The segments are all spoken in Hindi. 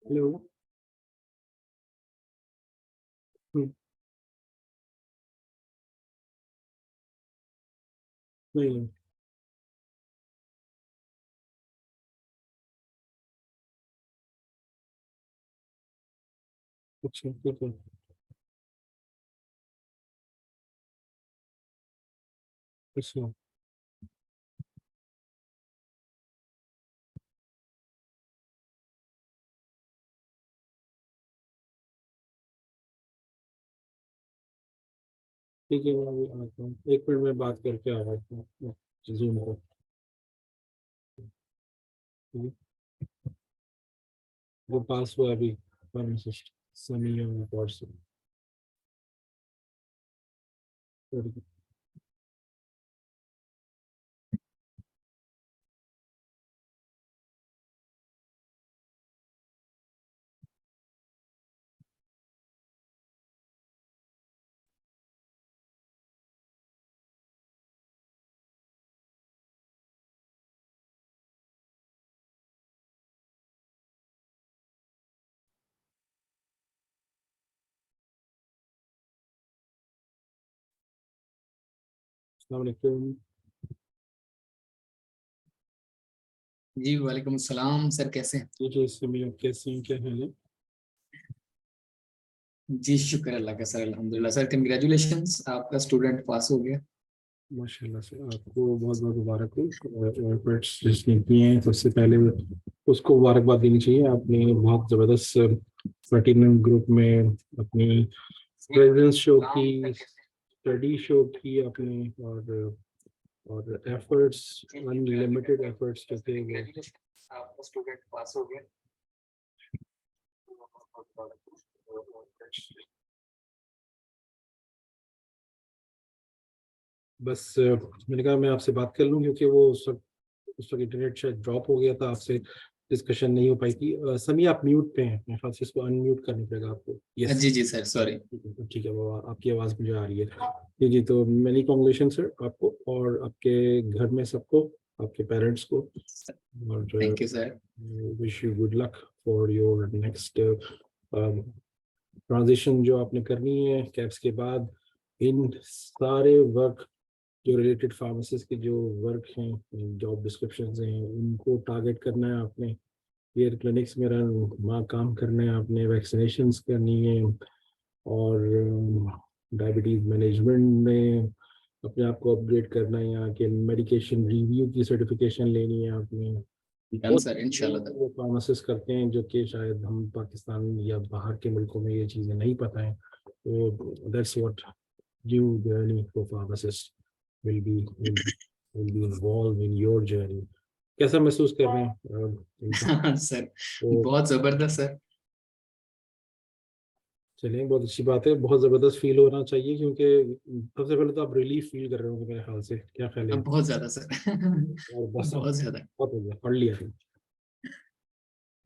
हेलो। नहीं। अच्छा ठीक है। अच्छा ठीक है, मैं अभी आता हूँ, 1 मिनट में बात करके आ रहा हूँ जूम पर। ठीक है? वो पास हुआ अभी फार्मासिस्ट सनी और से। अस्सलाम वालेकुम। जी वालेकुम अस्सलाम सर, कैसे हैं? जी समी, आप कैसे हैं, क्या हाल है? जी शुक्र अल्लाह का सर, अल्हम्दुलिल्लाह सर। कंग्रेचुलेशंस, आपका स्टूडेंट पास हो गया। माशाल्लाह से आपको बहुत बहुत मुबारक हो। एफर्ट्स जिसने किए हैं सबसे पहले उसको मुबारकबाद देनी चाहिए। आपने बहुत ज़बरदस्त प्लेटिनम ग्रुप में अपनी प्रेजेंस शो की, स्टडी शो की आपने, और एफर्ट्स, अनलिमिटेड एफर्ट्स जो थे वो। आपका स्टूडेंट पास हो गया। बस मैंने कहा मैं आपसे बात कर लूं क्योंकि वो उस वक्त इंटरनेट शायद ड्रॉप हो गया था, आपसे डिस्कशन नहीं हो पाई थी। समी आप म्यूट पे हैं, मेरे ख्याल से इसको अनम्यूट करना पड़ेगा आपको। यस जी जी सर, सॉरी। ठीक है, वो आपकी आवाज़ मुझे आ रही है। जी जी, तो मेनी कॉन्ग्रेचुलेशन सर आपको और आपके घर में सबको, आपके पेरेंट्स को। और thank you sir. Wish you good luck for your next transition जो आपने करनी है कैप्स के बाद। इन सारे वर्क जो रिलेटेड फार्मासिस्ट के जो वर्क हैं, जॉब डिस्क्रिप्शन हैं, उनको टारगेट करना है आपने। केयर क्लिनिक्स में रन वहाँ काम करना है आपने, वैक्सीनेशंस करनी है, और डायबिटीज़ मैनेजमेंट में अपने आप को अपग्रेड करना है। यहाँ के मेडिकेशन रिव्यू की सर्टिफिकेशन लेनी है आपने। डन बहुत सर, इंशाल्लाह सर। वो फार्मासिस्ट करते हैं जो कि शायद हम पाकिस्तान या बाहर के मुल्कों में ये चीज़ें नहीं पता है। तो that's what you journey for pharmacist will be will, will be involved in your journey। कैसा महसूस कर रहे हैं इनका? सर तो बहुत जबरदस्त सर। चलिए, बहुत अच्छी बात है, बहुत ज़बरदस्त फील होना चाहिए क्योंकि सबसे पहले तो आप रिलीफ फील कर रहे होंगे मेरे ख्याल से, क्या ख्याल है? अब बहुत ज्यादा सर। और बस अब बहुत ज्यादा। बहुत हो गया, पढ़ लिया।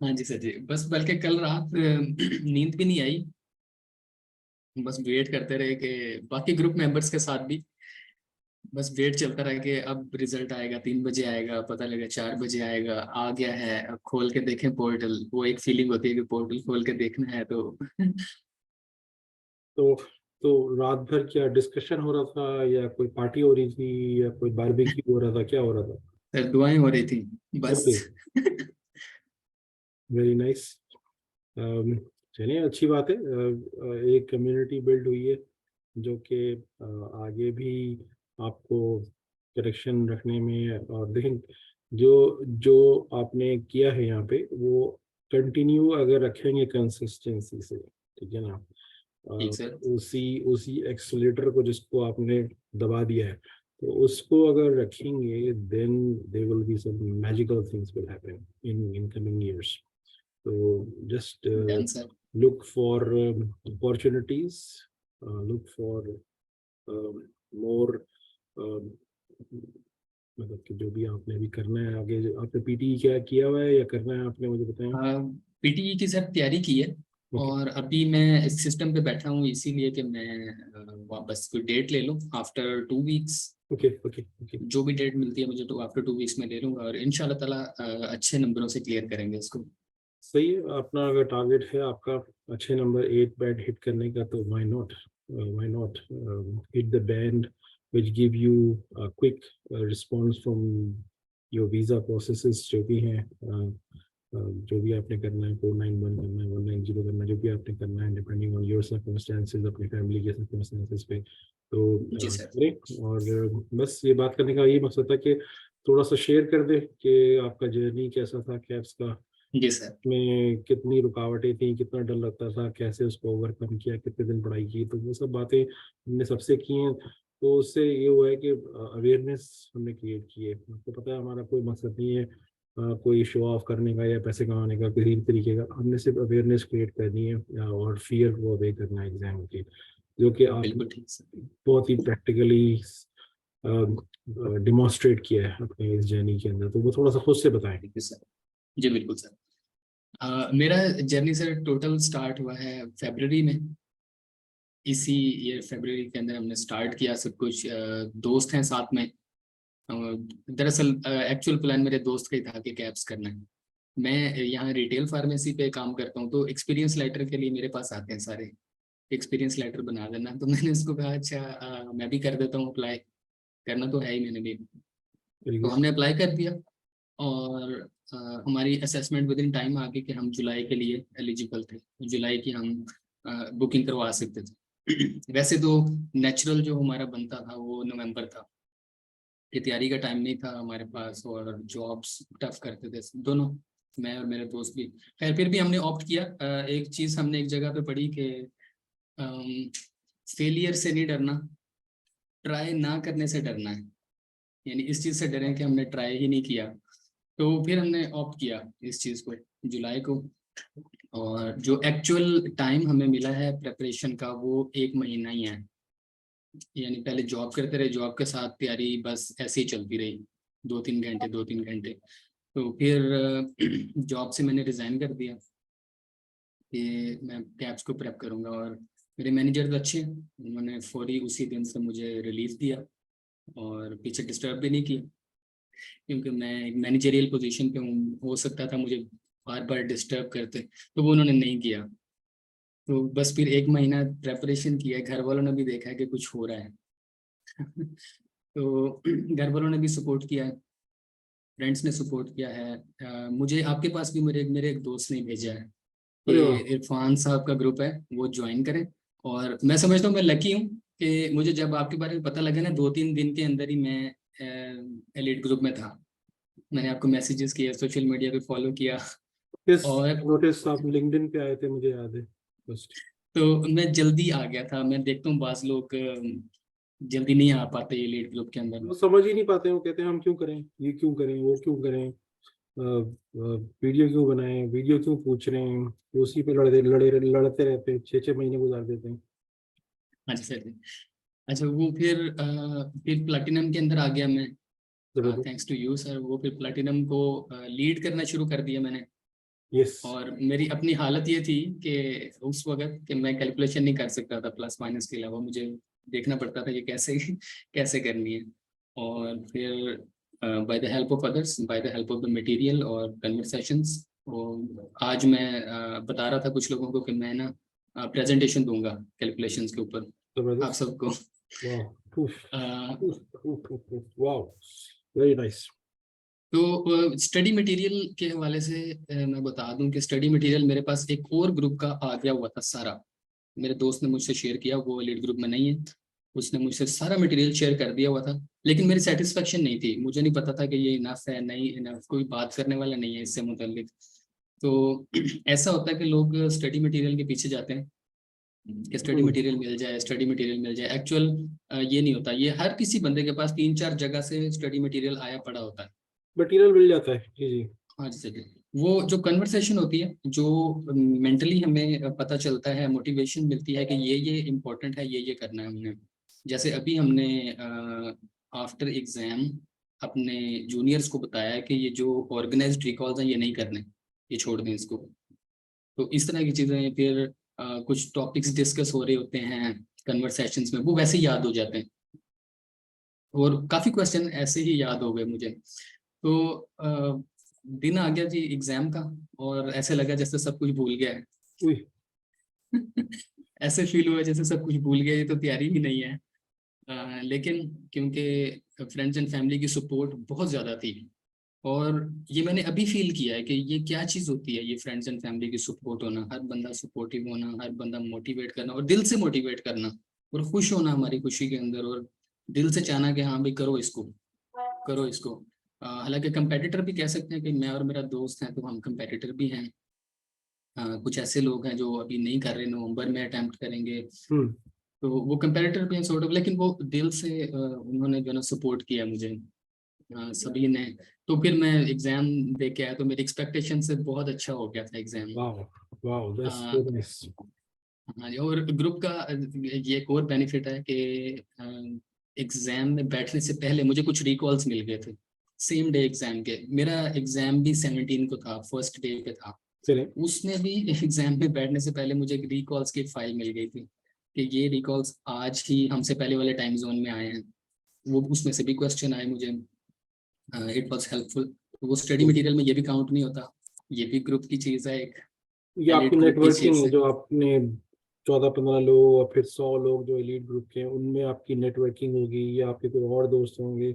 हाँ जी सर जी, बस बल्कि कल रात नींद भी नहीं आई। बस वेट करते रहे कि बाकी ग्रुप मेंबर्स के साथ भी बस वेट चलता रहा कि अब रिजल्ट आएगा, 3 बजे आएगा, पता लगा 4 बजे आएगा, आ गया है, अब खोल के देखें पोर्टल। वो एक फीलिंग होती है कि पोर्टल खोल के देखना है तो। तो तो रात भर क्या डिस्कशन हो रहा था, या कोई पार्टी हो रही थी, या कोई बारबेक्यू हो रहा था, क्या हो रहा था? सर दुआएं हो रही थी बस। Okay, very nice. चलिए, अच्छी बात है। एक कम्युनिटी बिल्ड हुई है जो कि आगे भी आपको करेक्शन रखने में, और देखें जो जो आपने किया है यहाँ पे वो कंटिन्यू अगर रखेंगे कंसिस्टेंसी से, ठीक है ना? ठीक सर। उसी उसी एक्सेलेरेटर को जिसको आपने दबा दिया है, तो उसको अगर रखेंगे then there will be some magical things will happen in coming years। So just done sir. look for opportunities, look for more, um, मतलब कि जो भी आपने अभी करना है आगे, जो आपने पीटी क्या किया हुआ है या करना है आपने, मुझे बताएं। पीटीई की सर तैयारी की है। ओके और अभी मैं इस सिस्टम पे बैठा हूँ इसीलिए कि मैं वापस कोई डेट ले लूँ after 2 weeks. Okay okay okay. जो भी डेट मिलती है मुझे तो आफ्टर 2 वीक्स में ले लूंगा और इंशाल्लाह ताला अच्छे नंबरों से क्लियर करेंगे इसको। सही है, अपना अगर टारगेट है आपका अच्छे नंबर 8 बैंड हिट करने का, तो why not hit the band which give you quick response from your visa processes जो भी हैं, जो भी आपने करना है, 491 करना है, 190 करना है, जो भी आपने करना है, डिपेंडिंग ऑन योर सर्कमस्टेंसेस, अपनी फैमिली के सर्कमस्टेंसेस पे, तो जी सर। करें। और बस ये बात करने का ये मकसद था कि थोड़ा सा शेयर कर दे कि आपका जर्नी कैसा था कैब्स का, जी सर। में कितनी रुकावटें थी, कितना डर लगता था, कैसे उसको ओवरकम किया, कितने दिन पढ़ाई की, तो वो सब बातें हमने सबसे की हैं। तो उससे ये हुआ है कि अवेयरनेस हमने क्रिएट की है। आपको पता है हमारा कोई मकसद नहीं है कोई शो ऑफ करने का या पैसे कमाने का किसी भी तरीके का, हमने सिर्फ अवेयरनेस क्रिएट करनी है और फियर को अवे करना है एग्जाम के, जो कि आपने बिल्कुल ठीक सर। बहुत ही प्रैक्टिकली डिमॉन्स्ट्रेट किया है अपने इस जर्नी के अंदर। तो वो थोड़ा सा खुद से बताएं। Thank you sir. जी बिल्कुल सर। मेरा जर्नी सर टोटल स्टार्ट हुआ है फरवरी में। इसी ईयर फरवरी के अंदर हमने स्टार्ट किया सब कुछ। दोस्त हैं साथ में। दरअसल एक्चुअल प्लान मेरे दोस्त का ही था कि कैब्स करना है। मैं यहाँ रिटेल फार्मेसी पे काम करता हूँ, तो एक्सपीरियंस लेटर के लिए मेरे पास आते हैं सारे, एक्सपीरियंस लेटर बना देना। तो मैंने उसको कहा अच्छा मैं भी कर देता हूँ अप्लाई, करना तो है ही मैंने भी। तो हमने अप्लाई कर दिया और अ, हमारी असेसमेंट विद इन टाइम आ गई कि हम जुलाई के लिए एलिजिबल थे, जुलाई की हम बुकिंग करवा सकते थे। वैसे तो नेचुरल जो हमारा बनता था वो नवंबर था, कि तैयारी का टाइम नहीं था हमारे पास और जॉब्स टफ करते थे दोनों, मैं और मेरे दोस्त भी। खैर फिर भी हमने ऑप्ट किया। एक चीज़ हमने एक जगह पे पढ़ी कि फेलियर से नहीं डरना, ट्राई ना करने से डरना है। यानी इस चीज़ से डरें कि हमने ट्राई ही नहीं किया। तो फिर हमने ऑप्ट किया इस चीज़ को, जुलाई को। और जो एक्चुअल टाइम हमें मिला है प्रेपरेशन का वो 1 महीना ही है। यानी पहले जॉब करते रहे, जॉब के साथ तैयारी बस ऐसे ही चलती रही, 2-3 घंटे 2-3 घंटे। तो फिर जॉब से मैंने रिज़ाइन कर दिया कि मैं कैब्स को प्रेप करूंगा। और मेरे मैनेजर तो अच्छे हैं, उन्होंने फौरी उसी दिन से मुझे रिलीज दिया और पीछे डिस्टर्ब भी नहीं किया, क्योंकि मैं एक मैनेजरियल पोजीशन पे हूँ, हो सकता था मुझे बार बार डिस्टर्ब करते, तो वो उन्होंने नहीं किया। तो बस फिर 1 महीना प्रेपरेशन किया, घर वालों ने भी देखा कि कुछ हो रहा है। तो घर वालों ने भी सपोर्ट किया है, फ्रेंड्स ने सपोर्ट किया है। मुझे आपके पास भी मेरे एक दोस्त ने भेजा है कि अरे वाह। इरफान साहब का ग्रुप है, वो ज्वाइन करें। और मैं समझता हूँ मैं लकी हूँ कि मुझे जब आपके बारे में पता लगा ना, 2-3 दिन के अंदर ही मैं एलिट ग्रुप में था। मैंने आपको मैसेजेस किया, सोशल मीडिया पे फॉलो किया। किस और नोटिस आप लिंक्डइन पे आए थे, मुझे याद है फर्स्ट। तो मैं जल्दी आ गया था। मैं देखता हूँ बाज लोग जल्दी नहीं आ पाते ये लीड ग्रुप के अंदर। वो समझ ही नहीं पाते, वो कहते हैं हम क्यों करें, ये क्यों करें, वो क्यों करें, वीडियो क्यों बनाएं, वीडियो क्यों पूछ रहे हैं, वो उसी पे लड़ते रहते हैं, 6-6 महीने गुजार देते हैं। हाँ जी सर। अच्छा वो फिर प्लेटिनम के अंदर आ गया मैं, जबरदस्त। Thanks to you sir. वो फिर प्लेटिनम को लीड करना शुरू कर दिया मैंने। यस। और मेरी अपनी हालत ये थी कि उस वक्त कि मैं कैलकुलेशन नहीं कर सकता था प्लस माइनस के अलावा, मुझे देखना पड़ता था कि कैसे कैसे करनी है। और फिर by the help of others, by the help of the material और कन्वर्सेशंस, वो आज मैं बता रहा था कुछ लोगों को कि मैं ना प्रेजेंटेशन दूंगा कैलकुलेशंस के ऊपर आप जबरदस्त। सबको। वाह। अ, वाह। Very nice. तो स्टडी मटेरियल के हवाले से मैं बता दूं कि स्टडी मटेरियल मेरे पास एक और ग्रुप का आ गया हुआ था सारा। मेरे दोस्त ने मुझसे शेयर किया, वो लीड ग्रुप में नहीं है, उसने मुझसे सारा मटेरियल शेयर कर दिया हुआ था। लेकिन मेरी सेटिस्फेक्शन नहीं थी, मुझे नहीं पता था कि ये इनफ है नहीं इनफ, कोई बात करने वाला नहीं है इससे मुतल्लिक। तो ऐसा होता है कि लोग स्टडी मटेरियल के पीछे जाते हैं कि स्टडी मटेरियल मिल जाए, स्टडी मटेरियल मिल जाए। एक्चुअल ये नहीं होता, ये हर किसी बंदे के पास 3-4 जगह से स्टडी मटेरियल आया पड़ा होता है। मटीरियल मिल जाता है, जी जी। हाँ जी सर। वो जो कन्वर्सेशन होती है, जो मेंटली हमें पता चलता है, मोटिवेशन मिलती है कि ये इम्पोर्टेंट है, ये करना है हमने। जैसे अभी हमने आफ्टर एग्जाम अपने जूनियर्स को बताया है कि ये जो ऑर्गेनाइज्ड रिकॉल्स हैं ये नहीं करने, ये छोड़ दें इसको। तो इस तरह की चीज़ें फिर कुछ टॉपिक्स डिस्कस हो रहे होते हैं कन्वर्सेशंस में, वो वैसे ही याद हो जाते हैं। और काफ़ी क्वेश्चन ऐसे ही याद हो गए मुझे। तो दिन आ गया जी एग्जाम का, और ऐसे लगा जैसे सब कुछ भूल गया है। उई, ऐसे फील हुआ जैसे सब कुछ भूल गया, ये तो तैयारी ही नहीं है। लेकिन क्योंकि फ्रेंड्स एंड फैमिली की सपोर्ट बहुत ज़्यादा थी, और ये मैंने अभी फील किया है कि ये क्या चीज़ होती है, ये फ्रेंड्स एंड फैमिली की सपोर्ट होना, हर बंदा सपोर्टिव होना, हर बंदा मोटिवेट करना और दिल से मोटिवेट करना, और खुश होना हमारी खुशी के अंदर, और दिल से चाहना कि हाँ भाई करो इसको, करो इसको। हालांकि कंपेटिटर भी कह सकते हैं कि मैं और मेरा दोस्त हैं, तो हम कंपेटिटर भी हैं। कुछ ऐसे लोग हैं जो अभी नहीं कर रहे, नवंबर में अटेम्प्ट करेंगे, हम्म, तो वो कंपेटिटर भी हैं सॉर्ट ऑफ, लेकिन वो दिल से उन्होंने जो है ना सपोर्ट किया मुझे, सभी ने। तो फिर मैं एग्जाम दे के आया, तो मेरी एक्सपेक्टेशन से बहुत अच्छा हो गया था exam. Wow, wow, that's so nice. हाँ जी, और ग्रुप का ये एक और बेनिफिट है कि एग्जाम में बैठने से पहले मुझे कुछ रिकॉल्स मिल गए थे सेम डे एग्जाम के। मेरा एग्जाम भी 17 को था, फर्स्ट डे पे था। चले, उसमें भी एग्जाम में बैठने से पहले मुझे एक रिकॉल्स की फाइल मिल गई थी कि ये रिकॉल्स आज ही हमसे पहले वाले टाइम जोन में आए हैं। वो उसमें से भी क्वेश्चन आए मुझे, इट वाज हेल्पफुल। तो वो स्टडी मटेरियल में ये भी काउंट नहीं होता, ये भी ग्रुप की चीज़ है, एक ये आपकी एलिट ग्रुप की नेटवर्किंग चीज़ है है। जो आपने 14-15 लोग और फिर 100 लोग जो एलीट ग्रुप के हैं उनमें आपकी नेटवर्किंग होगी, या आपके कोई और दोस्त होंगे,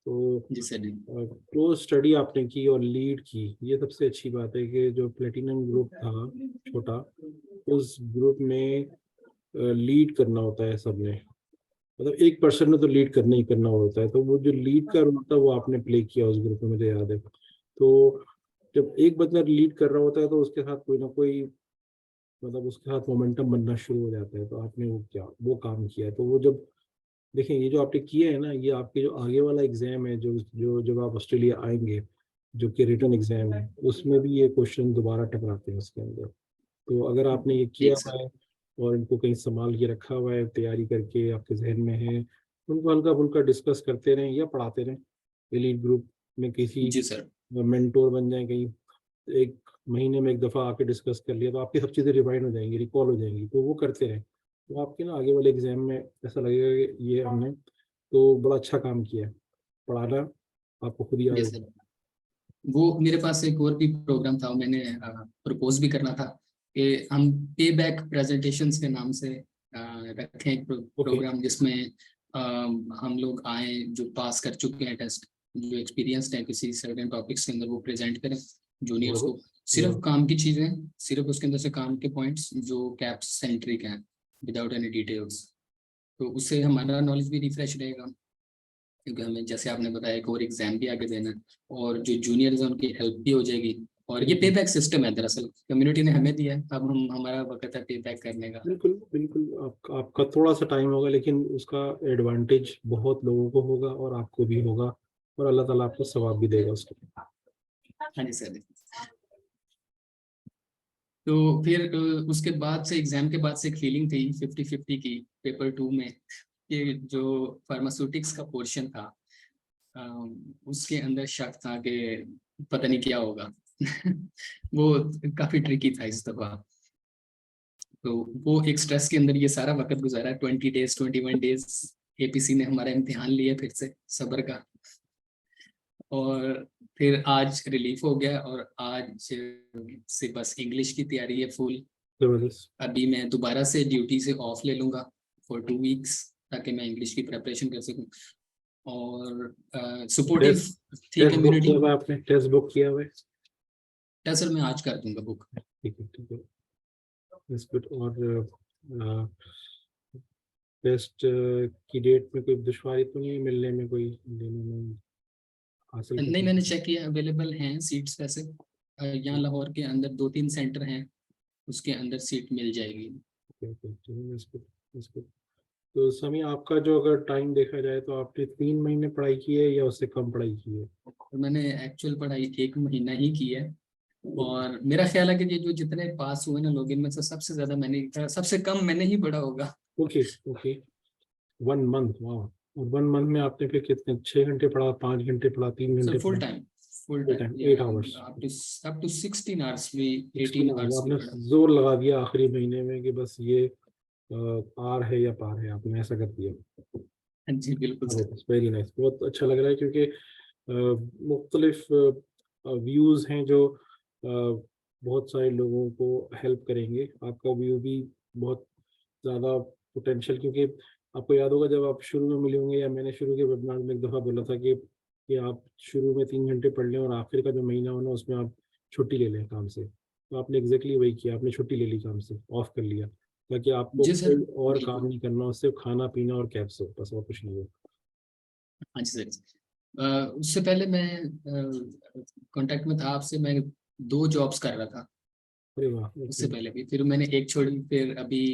तो जी सर जी। क्लोज स्टडी आपने की और लीड की। ये सबसे अच्छी बात है कि जो प्लेटिनम ग्रुप था छोटा, उस ग्रुप में लीड करना होता है सबने, मतलब एक पर्सन ने तो लीड करना ही करना होता है, तो वो जो लीड का रोल था वो आपने प्ले किया उस ग्रुप में, मुझे याद है। तो जब एक बंदा लीड कर रहा होता है तो उसके साथ कोई ना कोई, मतलब उसके साथ मोमेंटम बनना शुरू हो जाता है, तो आपने वो क्या वो काम किया है। तो वो जब देखें, ये जो आपने किए है ना, ये आपके जो आगे वाला एग्जाम है, जो जो जब आप ऑस्ट्रेलिया आएंगे, जो कि रिटर्न एग्जाम है, उसमें भी ये क्वेश्चन दोबारा टकराते हैं उसके अंदर। तो अगर आपने ये किया ठीक हुआ सर। है और इनको कहीं संभाल के रखा हुआ है, तैयारी करके आपके जहन में है, उनको हल्का फुल्का डिस्कस करते रहें या पढ़ाते रहें। एलीट ग्रुप में किसी जी सर। मेंटोर बन जाए कहीं, एक महीने में एक दफ़ा आके डिस्कस कर लिया तो आपकी सब चीज़ें रिवाइंड हो जाएंगी, रिकॉल हो जाएंगी, तो वो करते रहें। तो आपके ना आगे वाले एग्जाम में ऐसा लगेगा कि ये हमने तो बड़ा अच्छा काम किया है, पढ़ाना आपको खुद याद जी होगा। सर, वो मेरे पास एक और भी प्रोग्राम था, मैंने प्रपोज भी करना था कि हम पे बैक प्रेजेंटेशंस के नाम से रखें एक ओके, प्रोग्राम, जिसमें हम लोग आए जो पास कर चुके हैं टेस्ट, जो एक्सपीरियंस्ड हैं किसी सर्टेन टॉपिक्स के अंदर, वो प्रेजेंट करें जूनियर्स को। सिर्फ काम की चीज़ें, सिर्फ उसके अंदर से काम के पॉइंट्स जो कैप्स सेंट्रिक हैं, विदाउट एनी डिटेल्स। तो उससे हमारा नॉलेज भी रिफ्रेश रहेगा, क्योंकि हमें जैसे आपने बताया एक और एग्जाम भी आगे देना है, और जो जूनियर्स हैं उनकी हेल्प भी हो जाएगी। और ये पे बैक सिस्टम है, दरअसल कम्युनिटी ने हमें दिया है, अब हम हमारा वक्त है पे बैक करने का। बिल्कुल बिल्कुल, आपका थोड़ा सा टाइम होगा लेकिन उसका एडवांटेज बहुत लोगों को होगा और आपको भी होगा, और अल्लाह ताला आपको सवाब भी देगा उसके लिए। हाँ जी सर। तो फिर उसके बाद से, एग्जाम के बाद से एक फीलिंग थी 50-50 की पेपर 2 में, कि जो फार्मास्यूटिक्स का पोर्शन था, उसके अंदर शक था कि पता नहीं क्या होगा। वो काफी ट्रिकी था इस दफा। तो वो एक स्ट्रेस के अंदर ये सारा वक्त गुजारा, 20 डेज 21 डेज एपीसी ने हमारा इम्तिहान लिया फिर से सब्र का। और फिर आज रिलीफ हो गया, और आज से बस इंग्लिश की तैयारी है फुल। जबरदस्त। अभी मैं दोबारा से ड्यूटी से ऑफ ले लूंगा फॉर 2 वीक्स, ताकि मैं इंग्लिश की प्रिपरेशन कर सकूं। और सपोर्टिव टेस्ट थी टेस्ट बुक कम्युनिटी। किया हुआ है आपने, टेस्ट बुक किया हुआ है? सर मैं आज कर दूंगा बुक। ठीक है, ठीक है, that's good। और टेस्ट की डेट में कोई दुश्वारी तो नहीं है मिलने में, कोई लेने में, हासिल नहीं, करने मैंने में? चेक किया, अवेलेबल हैं सीट्स वैसे। यहाँ लाहौर के अंदर 2-3 सेंटर हैं, उसके अंदर सीट मिल जाएगी। ओके, ओके, चलिए, that's good, that's good। तो समी, आपका जो अगर टाइम देखा जाए तो आपने 3 महीने पढ़ाई की है या उससे कम पढ़ाई की है? और मैंने एक्चुअल पढ़ाई 1 महीना ही की है। और मेरा ख्याल है कि ये जो जितने पास हुए ना लोग, इनमें से सबसे ज्यादा मैंने, सबसे कम मैंने ही पढ़ा होगा। ओके, ओके, 1 मंथ, वाह। और 1 मंथ में आपने फिर कितने, 6 घंटे पढ़ा, 5 घंटे पढ़ा, 3 घंटे सर फुल पढ़ा? Time, full full time time, या 8 आवर्स? अप टू 16 आवर्स भी, 16 18 आवर्स आवर्स भी आपने पढ़ा। जोर लगा दिया आखिरी महीने में कि बस ये आर है या पार है, आपने ऐसा कर दिया। हाँ जी बिल्कुल सर। वेरी नाइस, बहुत अच्छा लग रहा है, क्योंकि मुख्तलिफ व्यूज़ हैं जो बहुत सारे लोगों को हेल्प करेंगे। आपका व्यू भी बहुत ज़्यादा पोटेंशियल, क्योंकि आपको याद होगा जब आप शुरू में मिले होंगे, या मैंने शुरू के वेबिनार में एक दफ़ा बोला था कि आप शुरू में 3 घंटे पढ़ लें और आखिर का जो महीना हो ना उसमें आप छुट्टी ले लें काम से। तो आपने एग्ज़ैक्टली वही किया, आपने छुट्टी ले ली काम से, ऑफ कर लिया, ताकि आपको जी सर, कोई और काम बिल्कुल। नहीं करना हो, सिर्फ खाना-पीना और कैब्स हो, बस और कुछ नहीं हो। हाँ जी सर। उससे पहले मैं कांटेक्ट में था आपसे, मैं 2 जॉब्स कर रहा था अरे वाह! उससे ओके। पहले भी, फिर मैंने एक छोड़ी, फिर अभी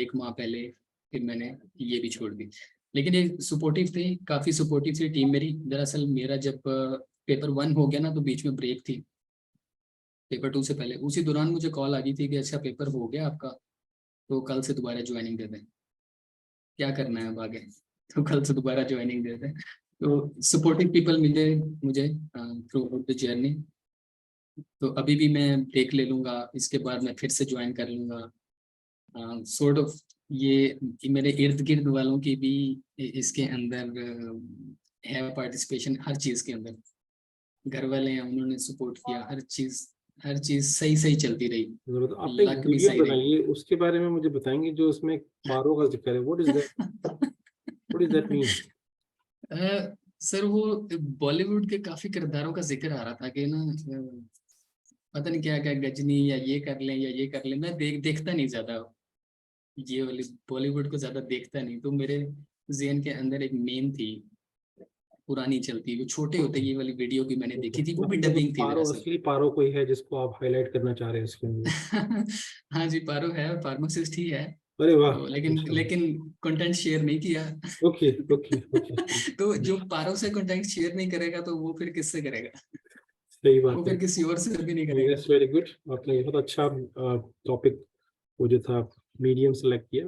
1 माह पहले फिर मैंने ये भी छोड़ दी। लेकिन ये सपोर्टिव थी, काफी सपोर्टिव थी टीम मेरी। दरअसल मेरा जब पेपर 1 हो गया ना, तो बीच में ब्रेक थी पेपर 2 से पहले। उसी दौरान मुझे कॉल आ गई थी कि अच्छा पेपर हो गया आपका, तो कल से दोबारा ज्वाइनिंग दे दें, क्या करना है अब आगे। तो कल से दोबारा ज्वाइनिंग दे दें। तो सपोर्टिव पीपल मिले मुझे थ्रू आउट द जर्नी। तो अभी भी मैं ब्रेक ले लूंगा, इसके बाद मैं फिर से ज्वाइन कर लूंगा। सॉर्ट ऑफ ये मेरे इर्द गिर्द वालों की भी इसके अंदर है पार्टिसिपेशन, हर चीज के अंदर। घर वाले हैं, उन्होंने सपोर्ट किया, हर चीज सही सही चलती रही, ज़रूरत आपने एक लक भी वीडियो सही रही। बनाई है, उसके बारे में मुझे बताएँगे जो उसमें पारो का ज़िक्र है, what does that mean? Sir वो बॉलीवुड के काफी किरदारों का जिक्र आ रहा था कि ना पता नहीं क्या क्या, गजनी या ये कर लें या ये कर लें। मैं देखता नहीं ज्यादा, ये वाली बॉलीवुड को ज्यादा देखता नहीं। तो मेरे ज़हन के अंदर एक मेम थी पुरानी चलती, वो छोटे होते ये वाली वीडियो भी मैंने देखी थी, वो भी मतलब डबिंग थी पारो, दरअसल। असली पारो कोई है जिसको आप हाइलाइट करना चाह रहे हैं इसके अंदर? हाँ जी, पारो है, फार्मासिस्ट ही है। अरे वाह! तो लेकिन माशाल्लाह। लेकिन कंटेंट शेयर नहीं किया। Okay, okay, okay. तो जो पारो से कंटेंट शेयर नहीं करेगा तो वो फिर किससे करेगा? सही वो बात है। फिर किसी और से भी नहीं करेगा। That's very good. आपने बहुत अच्छा टॉपिक वो जो था मीडियम सेलेक्ट किया।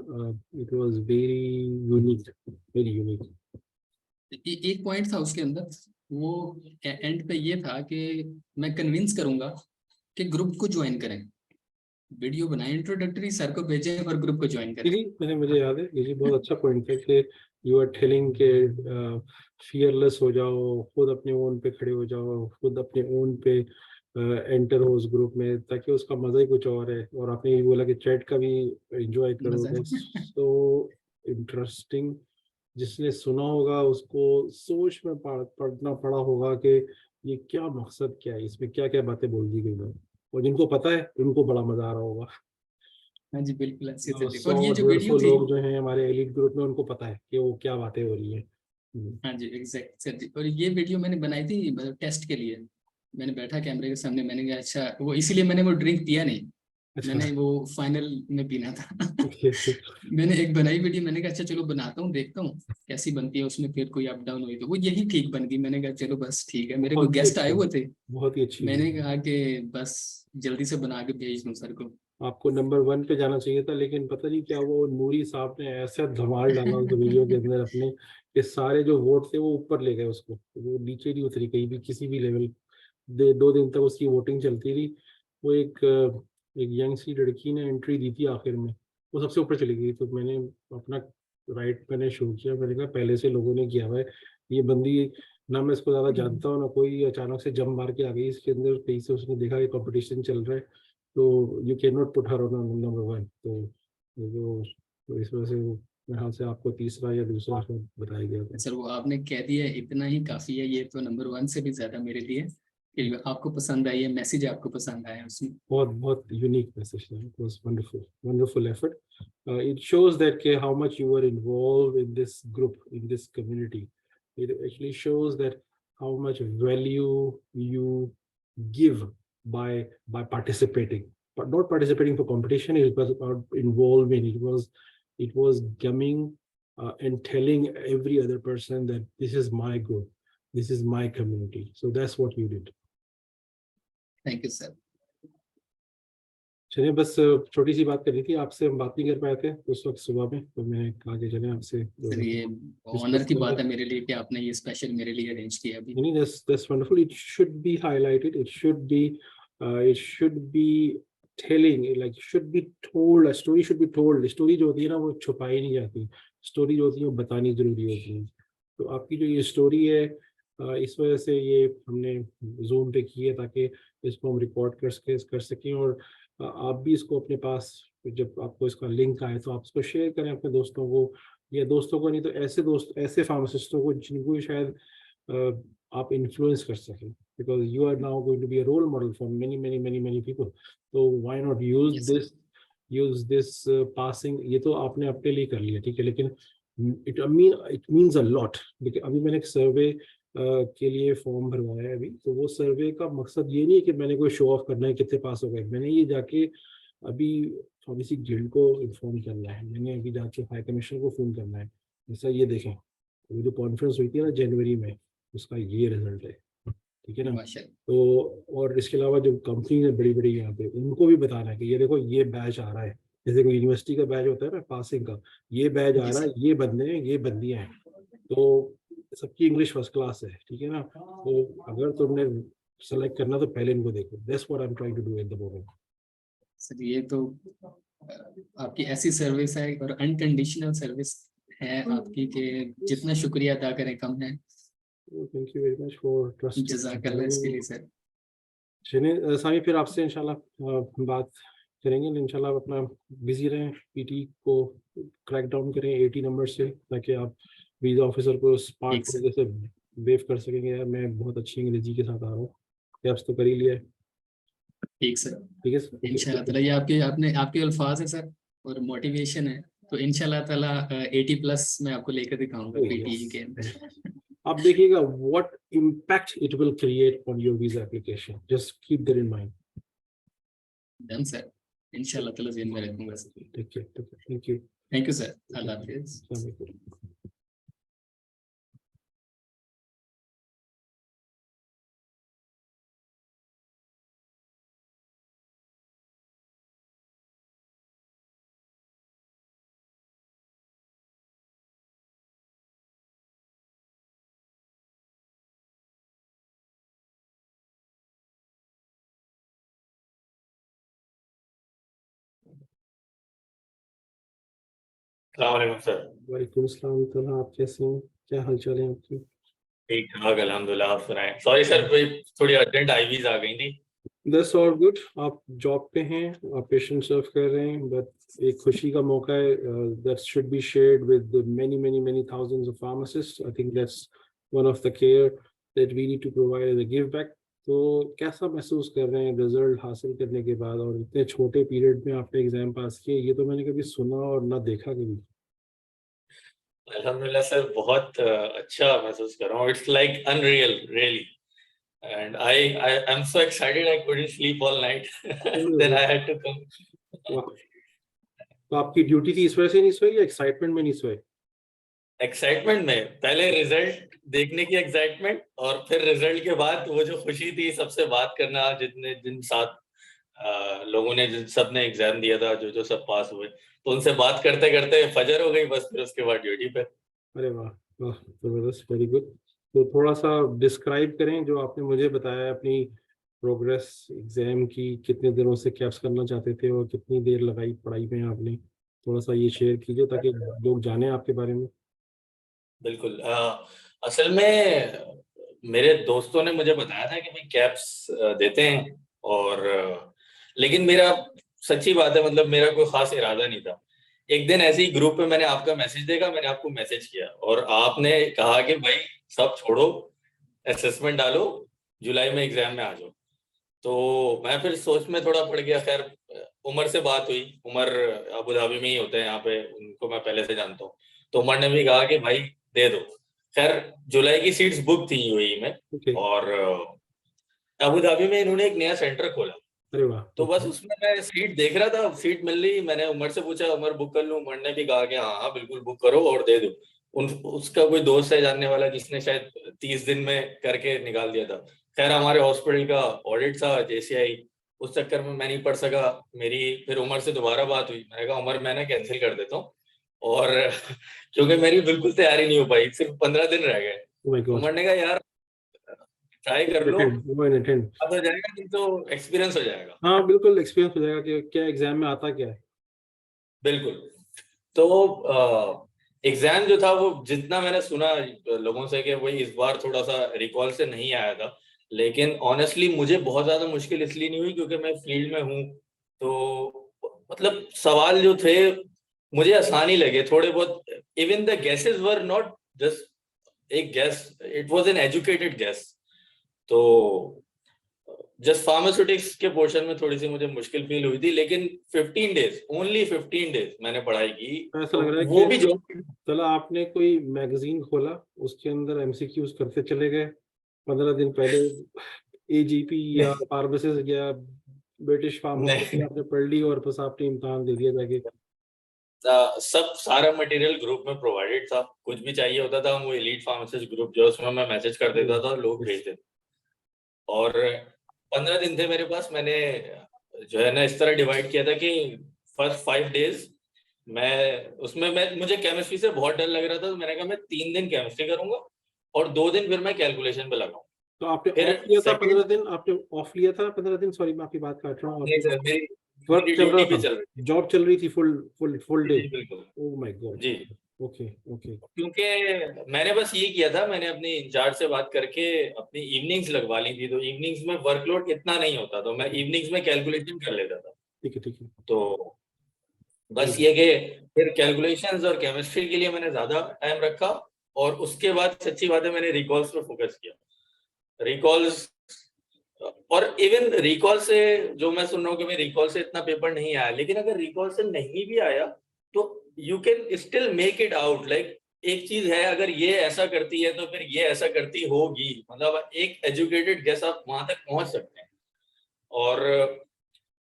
It was very unique, very unique. एक पॉइंट था उसके अंदर, वो एंड पे ये था कि मैं कन्विंस करूंगा कि ग्रुप को ज्वाइन करें, वीडियो बनाए इंट्रोडक्टरी, सर को भेजें और ग्रुप को ज्वाइन जी, करें। जी, मुझे याद है। ये जी बहुत अच्छा पॉइंट है कि यू आर टेलिंग के फियरलेस हो जाओ, खुद अपने ओन पे खड़े हो जाओ, खुद अपने ओन पे एंटर हो उस ग्रुप में, ताकि उसका मज़ा ही कुछ और है। और आपने ये बोला कि चैट का भी एंजॉय करो। मजा दैट्स सो इंटरेस्टिंग। जिसने सुना होगा उसको सोच में पढ़ना पड़ा होगा कि ये क्या मकसद क्या है, इसमें क्या-क्या बातें बोल दी गई हैं। और जिनको पता है उनको बड़ा मज़ा आ रहा होगा। हाँ जी, बिल्कुल अच्छे से जी। 100 और ये जो वीडियो 150 थी, लोग जो हैं हमारे एलीट ग्रुप में, उनको पता है कि वो क्या बातें हो रही हैं। हाँ जी एग्जैक्ट सर जी, और ये वीडियो मैंने बनाई थी मतलब टेस्ट के लिए। मैंने बैठा कैमरे के सामने, मैंने कहा अच्छा, वो इसीलिए मैंने वो ड्रिंक पिया नहीं, अच्छा। मैंने वो फाइनल में पीना था। ओके। मैंने एक बनाई वीडियो, मैंने कहा अच्छा चलो बनाता हूँ, देखता हूँ कैसी बनती है, उसमें फिर कोई अप डाउन हुई तो वो यही ठीक बन गई। मैंने कहा चलो बस ठीक है, मेरे को बहुत ही गेस्ट आए अच्छी, हुए थे, बहुत ही अच्छी मैंने वीडियो। कहा कि बस जल्दी से बना के भेज दूँ सर को। आपको नंबर 1 पे जाना चाहिए था, लेकिन पता नहीं क्या वो नूरी साहब ने ऐसा धमाल डाला उस वीडियो के अंदर अपने, कि सारे जो वोट थे वो ऊपर ले गए उसको। वो नीचे नहीं उतरी कहीं भी, किसी भी लेवल। 2 दिन तक उसकी वोटिंग चलती रही। वो एक यंग सी लड़की ने एंट्री दी थी आखिर में, वो सबसे ऊपर चली गई। तो मैंने अपना राइट मैंने शो किया, मैंने कहा पहले से लोगों ने किया हुआ है। ये बंदी, ना मैं इसको ज़्यादा जानता हूँ ना कोई, अचानक से जंप मार के आ गई इसके अंदर कहीं से। उसने देखा कि कंपटीशन चल रहा है, तो you can not put her on number 1। तो इस वजह से वो मेरे ख्याल से आपको तीसरा या दूसरा शायद बताया गया था। सर वो आपने कह दिया है, इतना ही काफी है, ये तो नंबर 1 से भी ज्यादा मेरे लिए कि आपको पसंद आई है, मैसेज आपको पसंद आया उसमें। बहुत बहुत यूनिक मैसेज था। It was wonderful, wonderful effort. It shows that how much you were involved in this group, in this community. It actually shows that how much value you give by participating, but not participating for competition. It was about involving. It was coming and telling every other person that this is my group, this is my community. So that's what you did. Thank you sir. चलिए, बस छोटी सी बात करनी थी आपसे। हम बात नहीं कर पाए थे उस वक्त सुबह में, तो मैंने कहा कि चले आपसे सर ये ऑनर डिस्कस की कर बात लें। है मेरे लिए कि आपने ये स्पेशल मेरे लिए अरेंज किया अभी। नहीं, that's wonderful. It should be highlighted. It should be telling, like should be told. A story should be told. Story जो होती है ना वो छुपाई नहीं जाती। स्टोरी जो होती है वो बतानी जरूरी होती है। तो आपकी जो ये स्टोरी है, इस वजह से ये हमने जूम पे की है ताकि इसको हम रिकॉर्ड कर सकें। और आप भी इसको अपने पास, जब आपको इसका लिंक आए तो आप इसको शेयर करें अपने दोस्तों को, या दोस्तों को नहीं तो ऐसे दोस्त, ऐसे फार्मासिस्टों को जिनको शायद आप इन्फ्लुएंस कर सकें, because you are now going to be a role model for many many many many people. तो why not Yes, sir. Use this passing. ये तो आपने अपने लिए कर लिया, ठीक है, लेकिन इट मीन्स अ लॉट। देखिए अभी मैंने एक सर्वे के लिए फॉर्म भरवाया है अभी, तो वो सर्वे का मकसद ये नहीं है कि मैंने कोई शो ऑफ करना है कितने पास हो गए। मैंने ये जाके अभी फार्मेसी गिल्ड को इन्फॉर्म करना है, मैंने अभी जाके हाई कमिश्नर को फोन करना है, जैसा ये देखें वो जो कॉन्फ्रेंस हुई थी ना जनवरी में, उसका ये रिजल्ट है, ठीक है ना। माशाल्लाह। तो और इसके अलावा जो कंपनी है बड़ी बड़ी यहाँ पे, उनको भी बताना है कि ये देखो ये बैच आ रहा है, जैसे कोई यूनिवर्सिटी का बैच होता है ना पासिंग का, ये बैच आ जी रहा है, सर। ये बंदे हैं, ये बंदियां हैं। तो सबकी इंग्लिश फर्स्ट क्लास है, ठीक है ना। तो अगर तुमने सेलेक्ट करना तो पहले इनको देखो। That's what I am trying to do at the moment. Sir ये तो आपकी ऐसी सर्विस है और अनकंडीशनल सर्विस है आपकी कि जितना शुक्रिया अदा करें कम है। Thank you very much for जज़ाकल्लाह इसके लिए ट्रस्ट। सर। चलिए सामी, फिर आपसे इंशाल्लाह बात करेंगे इंशाल्लाह। अपना बिजी रहें, पीटी को क्रैक डाउन करें 80 नंबर से, ताकि आप वीजा ऑफिसर को स्मार्ट ठीक सर। तरीके से वेव कर सकेंगे। यार मैं बहुत अच्छी अंग्रेजी के साथ आ रहा हूँ, कैप्स तो कर ही लिया है, ठीक सर। ठीक है सर। इंशाल्लाह ताला ये आपके अल्फाज है सर और मोटिवेशन है, तो इंशाल्लाह ताला 80+ मैं आपको लेकर दिखाऊंगा पीटीई के अंदर। आप देखिएगा what impact it will create on your visa application, just keep that in mind. Done sir, इंशाल्लाह ताला ज़हन में रखूंगा सर। ठीक है, thank you. Thank you sir, अल्लाह हाफिज़। अस्सलाम सर। वालेकुम अस्सलाम। तो आप कैसे हैं, क्या हाल चाल है आपकी? ठीक ठाक अल्हम्दुलिल्लाह, आप सुनाएं। सॉरी सर, थोड़ी अर्जेंट आईवीज आ गई थी। That's all good. आप जॉब पे हैं, आप पेशेंट सर्व कर रहे हैं, बट एक खुशी का मौका है that should be shared with many many many thousands of pharmacist. I think that's one of the care that we need to provide as a give back. तो कैसा महसूस कर रहे हैं रिजल्ट हासिल करने के बाद, और इतने छोटे पीरियड में आपने एग्जाम पास किए? ये तो मैंने कभी सुना और ना देखा कभी। अल्हम्दुलिल्लाह सर, बहुत अच्छा महसूस कर रहा हूँ। It's like unreal really, and I'm so excited I couldn't sleep all night. Then I had to come. तो आपकी ड्यूटी थी इस वजह से नहीं सोई या एक्साइटमेंट में नहीं सोए? एक्साइटमेंट में, पहले रिजल्ट देखने की एक्साइटमेंट, और फिर रिजल्ट के बाद वो जो खुशी थी, सबसे बात करना, जिन 7 लोगों ने, जिन सब ने एग्जाम दिया था, जो सब पास हुए, तो उनसे बात करते करते फजर हो गई बस। फिर उसके बाद ड्यूटी पे। अरे वाह वाह, जबरदस्त, वेरी गुड। तो थोड़ा सा डिस्क्राइब करें जो आपने मुझे बताया अपनी प्रोग्रेस एग्जाम की, कितने दिनों से कैप्स करना चाहते थे और कितनी देर लगाई पढ़ाई में आपने, थोड़ा सा ये शेयर कीजिए ताकि लोग जाने आपके बारे में। बिल्कुल। असल में मेरे दोस्तों ने मुझे बताया था कि भाई कैप्स देते हैं, और लेकिन मेरा, सच्ची बात है, मतलब मेरा कोई खास इरादा नहीं था। एक दिन ऐसे ही ग्रुप पे मैंने आपका मैसेज देखा, मैंने आपको मैसेज किया, और आपने कहा कि भाई सब छोड़ो, असेसमेंट डालो, जुलाई में एग्जाम में आ जाओ। तो मैं फिर सोच में थोड़ा पड़ गया। खैर, उमर से बात हुई। उमर अबू धाबी में ही होते हैं यहाँ पे, उनको मैं पहले से जानता हूँ। तो उमर ने भी कहा कि भाई दे दो। खैर, जुलाई की सीट्स बुक थी यूएई में, ओके। और अबू धाबी में इन्होंने एक नया सेंटर खोला। अरे वाह। तो बस उसमें मैं सीट देख रहा था, सीट मिल रही, मैंने उमर से पूछा, उमर बुक कर लूं? उमर ने भी कहा कि हाँ हाँ बिल्कुल बुक करो और दे दो। उसका कोई दोस्त है जानने वाला, जिसने शायद 30 दिन में करके निकाल दिया था। खैर, हमारे हॉस्पिटल का ऑडिट था, जेसीआई, उस चक्कर में मैं नहीं पढ़ सका। मेरी फिर उमर से दोबारा बात हुई, मैंने कहा उमर मैं ना कैंसिल कर देता हूँ, और क्योंकि मेरी बिल्कुल तैयारी नहीं हो पाई, सिर्फ 15 दिन रह गए। ओह माय गॉड। उमर ने कहा यार ट्राई कर लो, अटेंड। अब हो जाएगा, नहीं तो एक्सपीरियंस हो जाएगा। हाँ बिल्कुल, एक्सपीरियंस हो जाएगा कि क्या एग्जाम में आता क्या है। बिल्कुल। तो एग्जाम जो था वो जितना मैंने सुना लोगों से कि वही इस बार थोड़ा सा रिकॉल से नहीं आया था, लेकिन ऑनेस्टली मुझे बहुत ज्यादा मुश्किल इसलिए नहीं हुई क्योंकि मैं फील्ड में हूँ। तो मतलब सवाल जो थे मुझे आसान ही लगे थोड़े बहुत। Even the guesses were not just एक guess, it was an educated guess. तो जस्ट फार्मास्यूटिक्स के पोर्शन में थोड़ी सी मुझे मुश्किल फील हुई थी, लेकिन 15 डेज, ओनली 15 डेज मैंने पढ़ाई की। ऐसा तो लग रहा है वो कि भी जो चलो आपने कोई मैगजीन खोला, उसके अंदर एमसीक्यूज करते चले गए, 15 दिन पहले एजीपी या फार्मासिस्ट या ब्रिटिश फार्माकोलॉजी नहीं, आपने पढ़ ली और बस आपने इम्तहान दे दिया जाके। सब सारा मटेरियल ग्रुप में प्रोवाइडेड था, कुछ भी चाहिए होता था वो एलीट फार्मासिस्ट ग्रुप जो उसमें मैं मैसेज कर देता था, लोग भेजते थे। और 15 दिन थे मेरे पास। मैंने जो है ना इस तरह डिवाइड किया था कि फर्स्ट 5 डेज मैं मुझे केमिस्ट्री से बहुत डर लग रहा था, तो मैंने कहा मैं 3 दिन केमिस्ट्री करूंगा और 2 दिन फिर मैं कैलकुलेशन पे लगाऊंगा। तो आपने फिर ऑफ लिया था सेकंड 15 दिन, आपने ऑफ लिया था 15 दिन, सॉरी मैं आपकी बात काट रहा हूँ, नहीं आपकी सर, मेरी वर्क मेरी चल रहा ड्यूटी भी था, चल रही जॉब चल रही थी, फुल फुल फुल थी। डे? जी बिल्कुल। Oh my god. जी, ओके ओके। क्योंकि मैंने बस ये किया था, मैंने अपने इंचार्ज से बात करके अपनी इवनिंग्स लगवा ली थी, तो इवनिंग्स में वर्कलोड इतना नहीं होता, तो मैं इवनिंग्स में कैलकुलेशन कर लेता था। ठीक है ठीक है। तो बस ये कि फिर कैलकुलेशंस और केमिस्ट्री के लिए मैंने ज्यादा टाइम रखा, और उसके बाद सच्ची बात है मैंने रिकॉल्स पे फोकस किया। रिकॉल्स, और इवन रिकॉल से जो मैं सुन रहा हूँ कि मैं रिकॉल से इतना पेपर नहीं आया, लेकिन अगर रिकॉल से नहीं भी आया तो you can still make it out. Like एक चीज है, अगर ये ऐसा करती है तो फिर ये ऐसा करती होगी, मतलब एक एजुकेटेड गेस आप वहां तक पहुंच सकते हैं। और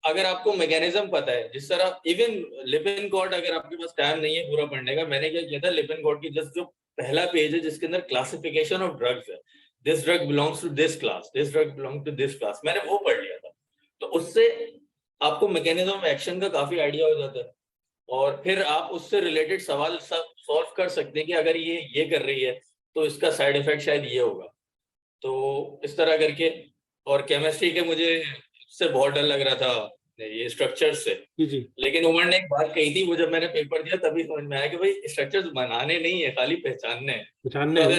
अगर आपको मैकेनिज्म पता है, जिस तरह इवन लिपिन कोड, अगर आपके पास टाइम नहीं है पूरा पढ़ने का, मैंने क्या किया था, लिपिन कोड की जस्ट जो पहला पेज है जिसके अंदर क्लासिफिकेशन ऑफ ड्रग्स है, this drug belongs to this class, this drug belong to this class, मैंने वो पढ़ लिया था। तो उससे आपको मैकेनिज्म ऑफ एक्शन का काफी आइडिया हो जाता है, और फिर आप उससे रिलेटेड सवाल सब सॉल्व कर सकते हैं कि अगर ये कर रही है तो इसका साइड इफेक्ट शायद ये होगा। तो इस तरह करके, और केमिस्ट्री के मुझे इससे बहुत डर लग रहा था, ये स्ट्रक्चर से। जी जी। लेकिन उमर ने एक बात कही थी, वो जब मैंने पेपर दिया तभी समझ में आया कि भाई स्ट्रक्चर्स बनाने नहीं है, खाली पहचानने हैं। पहचानने तो हैं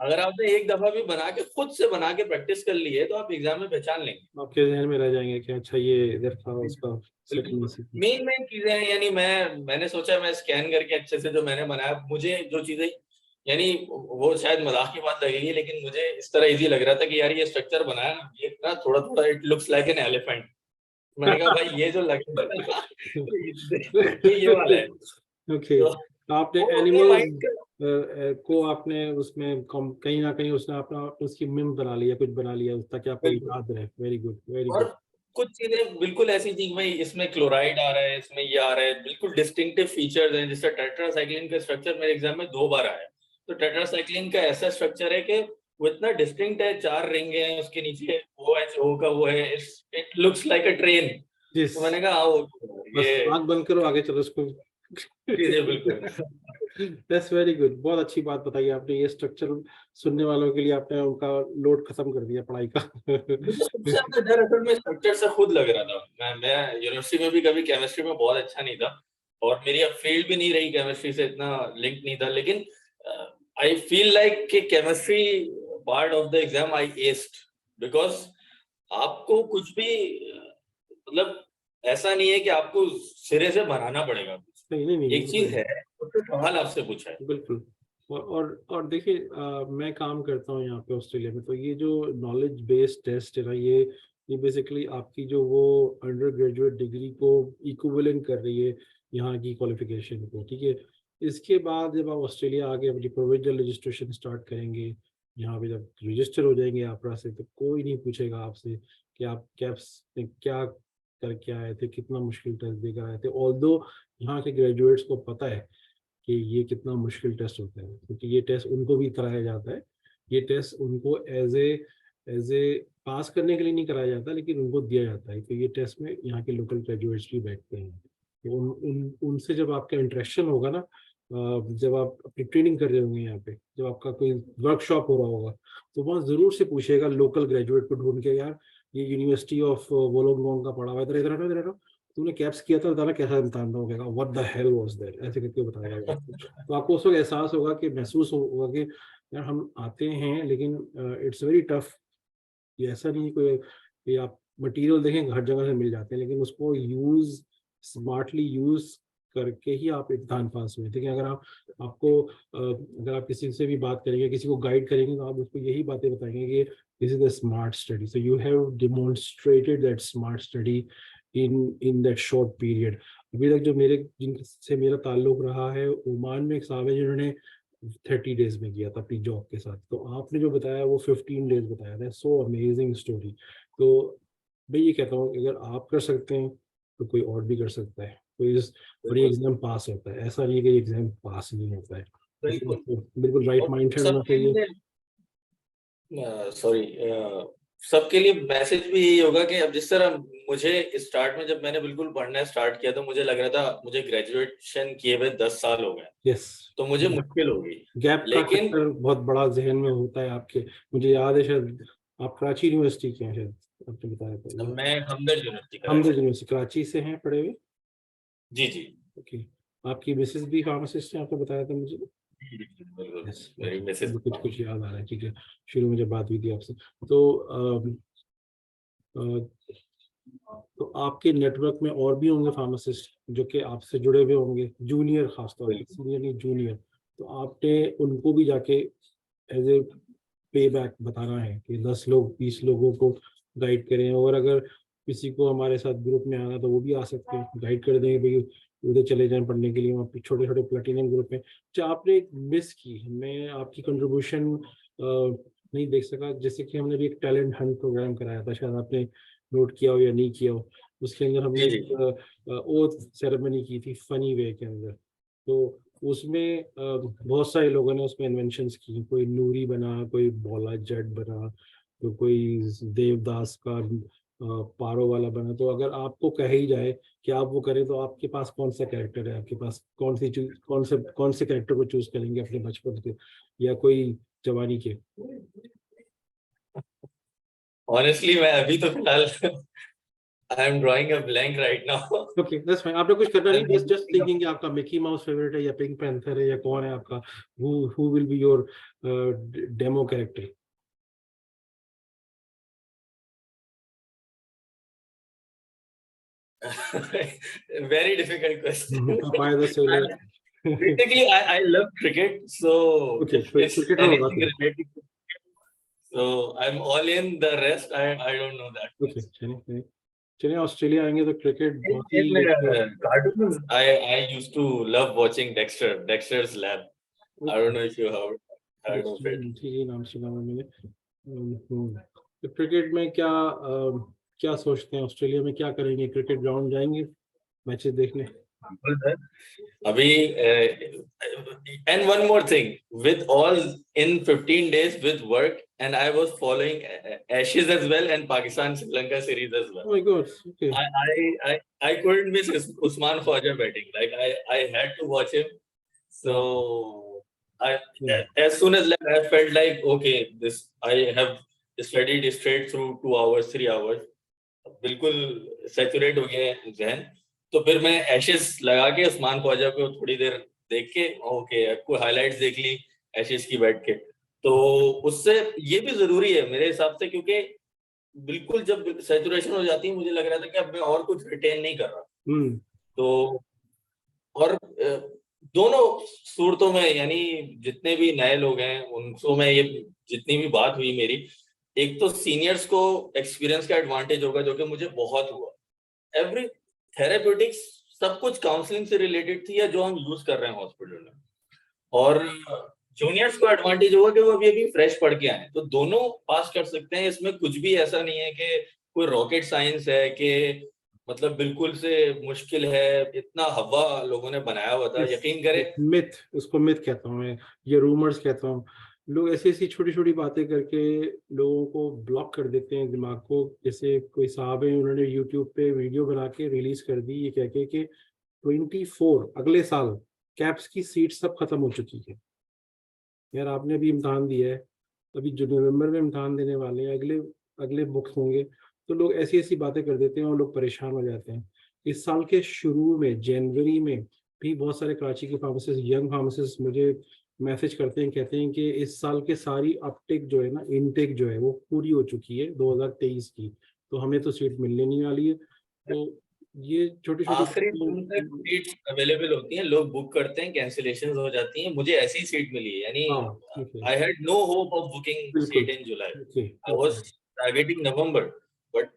अगर ना। आपने एक दफा भी बना के खुद से बना के प्रैक्टिस कर ली है तो आप एग्जाम में पहचान लेंगे। आपके जहन में रह जाएंगे कि अच्छा ये इधर था, उसका सेकंड बिल्कुल, में। मेन मेन चीजें हैं। यानी मैंने सोचा मैं स्कैन करके अच्छे से जो मैंने बनाया, मुझे जो चीजें, यानी वो शायद मजाक की बात लगेगी, लेकिन मुझे इस तरह इजी लग रहा था कि यार ये स्ट्रक्चर बनाया ना, ये ना थोड़ा थोड़ा it looks like an elephant. मैंने कहा भाई ये जो लगे ये वाला है। ओके। तो तो आपने वो अपने एनिमल्स माइंड का को आपने उसमें कहीं ना कहीं उसने अपना उसकी मिम बना लिया, कुछ बना लिया ताकि आपको बिल्कुल। याद रहे। वेरी गुड वेरी और गुड। कुछ चीजें बिल्कुल ऐसी थी भाई, इसमें क्लोराइड आ रहा है, इसमें ये आ रहा है, बिल्कुल डिस्टिंक्टिव फीचर्स हैं। जैसे टेट्रासाइक्लिन का स्ट्रक्चर मेरे एग्जाम में 2 बार आया। तो टेट्रासाइक्लिन का ऐसा स्ट्रक्चर है कि वो इतना डिस्टिंक्ट है, 4 रिंग है उसके नीचे, OHO का वो है, it looks like a train. जिस तो मैंने कहा हाँ वो बस ये आंख बंद करो, आगे चलो उसको। चीजें बिल्कुल। दैट्स वेरी गुड, बहुत अच्छी बात बताई आपने। ये स्ट्रक्चर सुनने वालों के लिए आपने उनका लोड खत्म कर दिया पढ़ाई का। मुझे सबसे ज्यादा डर असल में स्ट्रक्चर से खुद लग रहा था। मैं यूनिवर्सिटी में भी कभी केमिस्ट्री में बहुत अच्छा नहीं था, और मेरी अब फील्ड भी नहीं रही, केमिस्ट्री से इतना लिंक नहीं था, लेकिन आई फील लाइक कि chemistry part of the exam I aced, because आपको कुछ भी मतलब ऐसा नहीं है कि आपको सिरे से बनाना पड़ेगा। नहीं नहीं नहीं, एक चीज है, उससे सवाल आपसे पूछा है। बिल्कुल। और देखिए, मैं काम करता हूँ यहाँ पे ऑस्ट्रेलिया में, तो ये जो नॉलेज बेस्ड टेस्ट है ना, ये बेसिकली आपकी जो वो अंडर ग्रेजुएट डिग्री को इक्विवेलेंट कर रही है यहाँ की क्वालिफिकेशन को, ठीक है। इसके बाद जब आप ऑस्ट्रेलिया आके अपनी प्रोविजनल रजिस्ट्रेशन स्टार्ट करेंगे, यहाँ पे जब रजिस्टर हो जाएंगे आपरा से, तो कोई नहीं पूछेगा आपसे कि आप कैप्स में क्या करके आए थे, कितना मुश्किल टेस्ट देकर आए थे। ऑल्दो यहाँ के ग्रेजुएट्स को पता है कि ये कितना मुश्किल टेस्ट होता है, क्योंकि ये टेस्ट उनको भी कराया जाता है। ये टेस्ट उनको एज ए पास करने के लिए नहीं कराया जाता, लेकिन उनको दिया जाता है। तो ये टेस्ट में यहाँ के लोकल ग्रेजुएट्स भी बैठते हैं। तो उनसे जब आपका इंटरेक्शन होगा ना, जब आप अपनी ट्रेनिंग कर रहे होंगे यहाँ पे, जब आपका कोई वर्कशॉप हो रहा होगा, तो वहाँ जरूर से पूछेगा लोकल ग्रेजुएट को ढूंढ के, यार ये यूनिवर्सिटी ऑफ वोलोंगोंग का पढ़ा हुआ है, इधर इधर इधर तूने कैप्स किया था, बताना कैसा इम्तिहान था, हो गया what the hell was that, ऐसे करके बताएगा वो आपको। तो आपको उस वक्त एहसास होगा कि महसूस होगा कि यार हम आते हैं लेकिन इट्स वेरी टफ। ये ऐसा नहीं है कोई कि आप मटेरियल देखें हर जगह से मिल जाते हैं, लेकिन उसको यूज स्मार्टली यूज करके ही आप इम्तिहान पास हुए। ठीक है, अगर आप आपको अगर आप किसी से भी बात करेंगे, किसी को गाइड करेंगे, तो आप उसको यही बातें बताएंगे कि this is the smart study, so you have demonstrated that smart study in that short period. अभी तक जो मेरे जिनसे मेरा ताल्लुक रहा है, ओमान में एक साहब है जिन्होंने 30 डेज में किया था अपनी जॉब के साथ, तो आपने जो बताया वो 15 डेज बताया था। So amazing story. तो मैं ये कहता हूँ कि अगर आप कर सकते हैं तो कोई और भी कर सकता है। कोई और ये बिल्कुल एग्जाम पास होता है, ऐसा नहीं है कि एग्जाम पास नहीं होता है। बिल्कुल। बिल्कुल राइट और माइंडसेट होना सबके चाहिए। लिए सॉरी सबके लिए मैसेज भी यही होगा कि अब जिस तरह मुझे स्टार्ट में जब मैंने बिल्कुल पढ़ना स्टार्ट किया तो मुझे लग रहा था मुझे ग्रेजुएशन किए हुए 10 साल हो गए, यस, तो मुझे मुश्किल होगी। गैप का लेकिन फैक्टर बहुत बड़ा जहन में होता है आपके। मुझे याद है शायद आप कराची यूनिवर्सिटी के हैं, शायद आपने बताया था। मैं हमदर्द यूनिवर्सिटी हमदर्द कराची। यूनिवर्सिटी कराची से हैं पढ़े हुए। जी जी। ओके, आपकी मिसेस भी फार्मासिस्ट हैं, आपने बताया था मुझे। बिल्कुल। यस, मेरी ओके, मिसेज। अभी कुछ कुछ याद आ रहा है। ठीक है, शुरू में जब बात हुई थी आपसे, तो अ, तो आपके नेटवर्क में और भी होंगे फार्मासिस्ट जो कि आपसे जुड़े हुए होंगे, जूनियर खासतौर पे, बिल्कुल सीनियर नहीं जूनियर। तो आपने उनको भी जाके एज ए पे बैक बताना है कि 10 लोग 20 लोगों को गाइड करें, और अगर किसी को हमारे साथ ग्रुप में आना तो वो भी आ सकते हैं, गाइड कर देंगे भाई उधर चले जाएं पढ़ने के लिए, वहाँ पे छोटे छोटे प्लेटिनम ग्रुप में। जो आपने एक मिस की, मैं आपकी कंट्रीब्यूशन नहीं देख सका, जैसे कि हमने भी एक टैलेंट हंट प्रोग्राम कराया था, शायद आपने नोट किया हो या नहीं किया हो। उसके अंदर हमने जी जी। एक ओथ सेरेमनी की थी फनी वे के अंदर। तो उसमें बहुत सारे लोगों ने उसमें इन्वेंशंस की, कोई नूरी बना, कोई बॉला जेट बना, तो कोई देवदास का पारो वाला बना। तो अगर आपको कहे ही जाए कि आप वो करें, तो आपके पास कौन सा कैरेक्टर है, आपके पास कौन से कैरेक्टर को चूज करेंगे अपने बचपन के या कोई जवानी के। ऑनेस्टली मैं अभी तो फिलहाल I am drawing a blank right now. Okay that's fine, आपने कुछ करना नहीं, बस जस्ट थिंकिंग कि आपका मिकी माउस फेवरेट है या पिंक पैंथर है या कौन है आपका, who will be your demo character. Very difficult question. Popeye the Sailor. Basically, I love cricket, so okay, if it's cricketer होगा anything फिर। related to, so I'm all in. The rest, I don't know that okay, much. चलिए चलिए, ऑस्ट्रेलिया आएंगे तो क्रिकेट बहुत In ही एक cartoons, I used to love watching Dexter, Dexter's Lab. I don't know if you have heard of it. जी नाम सुना है मैंने। तो क्रिकेट में क्या क्या सोचते हैं, ऑस्ट्रेलिया में क्या करेंगे, क्रिकेट ग्राउंड जाएंगे मैचेस देखने। Abhi, and one more thing, with all in 15 days with work, and I was following Ashes as well and Pakistan Sri Lanka series as well. Oh my God, okay. I couldn't miss Usman Khwaja batting. Like I had to watch him. So I as soon as like, I felt like okay, this I have studied straight through 2 hours, 3 hours. बिल्कुल सैचुरेट हो गए जहन। तो फिर मैं एशेस लगा के उस्मान ख्वाजा को थोड़ी देर देख के ओके कोई हाइलाइट्स देख ली एशेस की बैठ के। तो उससे ये भी जरूरी है मेरे हिसाब से, क्योंकि बिल्कुल जब सैचुरेशन हो जाती है मुझे लग रहा था कि अब मैं और कुछ रिटेन नहीं कर रहा। तो और दोनों सूरतों में यानी जितने भी नए लोग हैं उनको मैं ये जितनी भी बात हुई मेरी, एक तो सीनियर्स को एक्सपीरियंस का एडवांटेज होगा जो कि मुझे बहुत हुआ। एवरी थेरेप्यूटिक्स सब कुछ काउंसलिंग से रिलेटेड थी या जो हम यूज कर रहे हैं हॉस्पिटल में, और जूनियर्स को एडवांटेज होगा कि वो अभी फ्रेश पढ़ के आए, तो दोनों पास कर सकते हैं। इसमें कुछ भी ऐसा नहीं है कि कोई रॉकेट साइंस है कि मतलब बिल्कुल से मुश्किल है, इतना हवा लोगों ने बनाया हुआ था, यकीन करें। मिथ, उसको मिथ कहता हूँ मैं, ये रूमर्स कहता हूँ। लोग ऐसी ऐसी छोटी छोटी बातें करके लोगों को ब्लॉक कर देते हैं दिमाग को। जैसे कोई साहब है, उन्होंने यूट्यूब पे वीडियो बना के रिलीज कर दी ये कह के कि 24 अगले साल कैप्स की सीट सब खत्म हो चुकी है। यार आपने अभी इम्तहान दिया है, अभी जो नवंबर में इम्तहान देने वाले हैं, अगले अगले बुक्स होंगे। तो लोग ऐसी ऐसी बातें कर देते हैं और लोग परेशान हो जाते हैं। इस साल के शुरू में जनवरी में भी बहुत सारे कराची के फार्मासिस्ट, यंग फार्मासिस्ट मुझे मैसेज करते हैं, कहते हैं कि इस साल के सारी अपटेक जो है ना, इनटेक जो है वो पूरी हो चुकी है 2023 की, तो हमें तो सीट मिलने नहीं वाली है। तो ये छोटी आखिरी दिन तक छोटी सीट्स अवेलेबल होती हैं, लोग बुक करते हैं, कैंसिलेशंस हो जाती हैं। मुझे ऐसी सीट मिली है, यानी हाँ ठीक है, I had no hope of booking बिल्कुल seat in July. Okay I was targeting November, but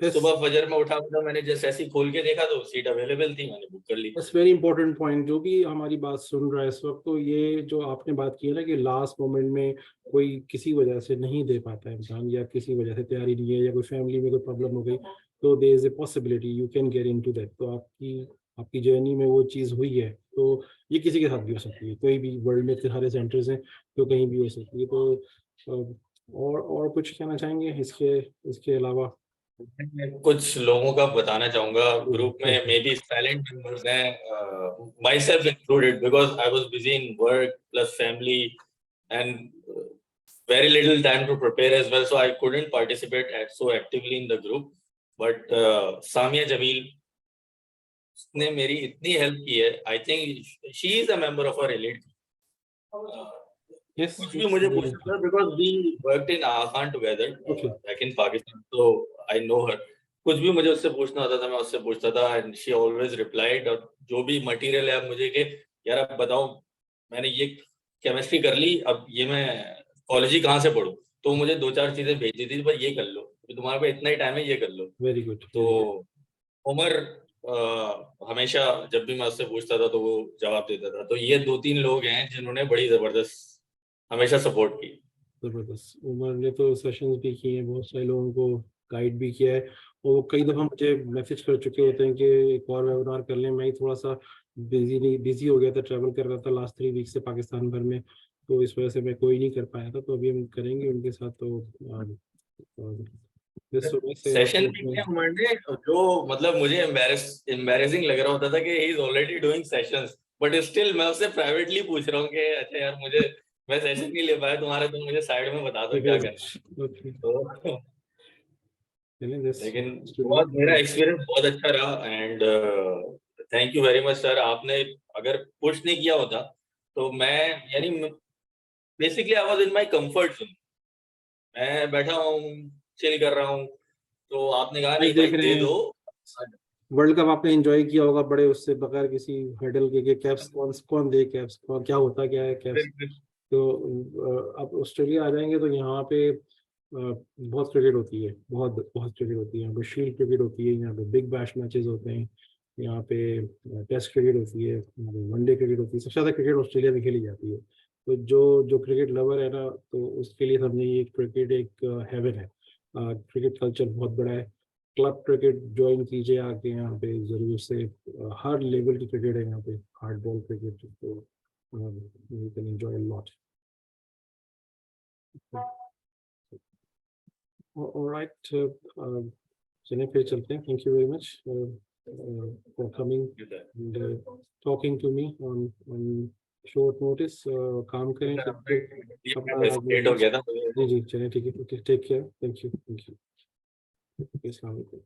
yes. सुबह फजर में उठा, मतलब मैंने जस्ट ऐसे ही खोल के देखा तो सीट अवेलेबल थी, मैंने बुक कर ली। बस वेरी इंपॉर्टेंट पॉइंट, जो भी हमारी बात सुन रहा है इस वक्त, तो ये जो आपने बात की है ना कि लास्ट मोमेंट में कोई किसी वजह से नहीं दे पाता है इंसान, या किसी वजह से तैयारी नहीं है, या कोई फैमिली में कोई प्रॉब्लम हो गई, तो there is a possibility you can get into that. तो आपकी जर्नी में वो चीज़ हुई है, तो ये किसी के साथ भी हो सकती है, कोई भी वर्ल्ड में इतने सारे सेंटर्स हैं, तो कहीं भी हो सकती है। तो और कुछ कहना चाहेंगे इसके अलावा? मैं कुछ लोगों का बताना चाहूंगा ग्रुप में, मे बी साइलेंट मेंबर्स हैं, my self included, because I was busy in work plus family and very little time to prepare as well, so I couldn't participate so actively in the group. But Samia Jamil ने मेरी इतनी हेल्प की है, I think she is a member of our elite. Yes, कुछ भी मुझे पूछना था, बिकॉज वी वर्कड इन आसान together Okay. Back in Pakistan, तो आई नो हर। कुछ भी मुझे उससे पूछना होता था, मैं उससे पूछता था, एंड शी ऑलवेज रिप्लाइड। और जो भी मटेरियल है, अब मुझे कि यार अब बताओ, मैंने ये केमिस्ट्री कर ली, अब ये मैं कॉलेज ही कहाँ से पढूं, तो मुझे 2-4 चीजें भेज दी थी, पर ये कर लो, तुम्हारे पास इतना ही टाइम है, ये कर लो। Very good. तो उमर हमेशा जब भी मैं उससे पूछता था तो वो जवाब देता था। तो ये 2-3 लोग हैं जिन्होंने बड़ी जबरदस्त हमेशा सपोर्ट की। जबरदस्त। उमर ने तो सेशंस भी किए हैं, बहुत सारे लोगों को गाइड भी किया है, और वो कई दफ़ा मुझे मैसेज कर चुके होते हैं कि एक और वेबिनार कर लें। मैं ही थोड़ा सा बिजी हो गया था, ट्रैवल कर रहा था लास्ट 3 वीक से पाकिस्तान भर में, तो इस वजह से मैं कोई नहीं कर पाया था। तो अभी हम करेंगे उनके साथ। तो इस सुबह से सेशन भी किया उमर ने, जो मतलब मुझे एम्बैरेसिंग लग रहा होता था कि he is already doing sessions, but still मैं उससे प्राइवेटली पूछ रहा हूँ कि अच्छा यार, मैं सेशन नहीं ले पाया तुम्हारा, तुम मुझे साइड में बता दो क्या करना है। तो लेकिन बहुत मेरा एक्सपीरियंस बहुत अच्छा रहा, and thank you very much sir. आपने अगर पुश नहीं किया होता तो मैं, यानी basically I was in my comfort zone, मैं बैठा हूँ, चिल कर रहा हूँ, तो आपने कहा नहीं भाई देख रहे दे हैं, दो। वर्ल्ड कप आपने एंजॉय किया होगा बड़े उससे, बगैर किसी हर्डल के कैप्स कौन दे, कैप्स कौन, क्या होता क्या है कैप्स। तो अब ऑस्ट्रेलिया आ जाएंगे तो यहाँ पे बहुत क्रिकेट होती है, बहुत बहुत क्रिकेट होती है यहाँ पे। शील्ड क्रिकेट होती है यहाँ पे, बिग बैश मैचेस होते हैं यहाँ पे, टेस्ट क्रिकेट होती है यहाँ पे, वनडे क्रिकेट होती है। सबसे ज़्यादा क्रिकेट ऑस्ट्रेलिया में खेली जाती है। तो जो जो क्रिकेट लवर है ना, तो उसके लिए समझे ये क्रिकेट एक हेवन है। क्रिकेट कल्चर बहुत बड़ा है। क्लब क्रिकेट ज्वाइन कीजिए आके यहाँ पे ज़रूर से। हर लेवल की क्रिकेट है यहाँ पे, हार्ड बॉल क्रिकेट, तो you can enjoy a lot. Alright, चलिए फिर चलते हैं। Thank you very much for coming and talking to me on short notice. काम करें अपना लेट हो गया था। जी जी, चलिए ठीक है, टेक केयर, थैंक यू। अस्सलाम वालेकुम।